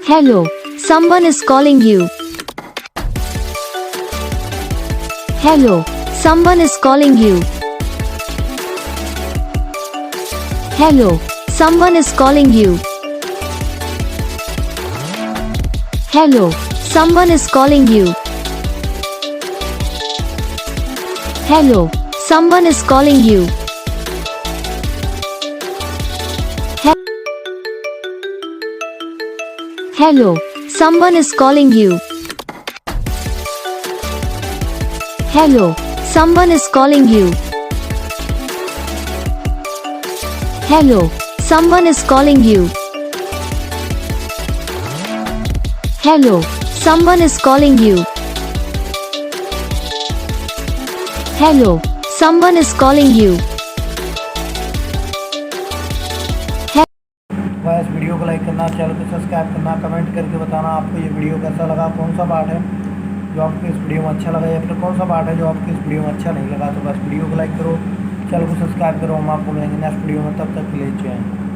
Hello, someone is calling you. Hello, someone is calling you. Hello, someone is calling you. Hello, someone is calling you. Hello, someone is calling you. Hello, someone is calling you. Hello, someone is calling you. Hello, someone is calling you. Hello, someone is calling you. Hello, someone is calling you. इस video को like करना, channel को subscribe करना, comment करके बताना आपको ये video कैसा लगा, कौन सा पार्ट है जो आपको इस वीडियो में अच्छा लगा या फिर कौन सा पार्ट है जो आपको इस वीडियो में अच्छा नहीं लगा। तो बस वीडियो को लाइक करो, चैनल को सब्सक्राइब करो। हम आपको मिलेंगे नेक्स्ट वीडियो में, तब तक के लिए जय हिंद।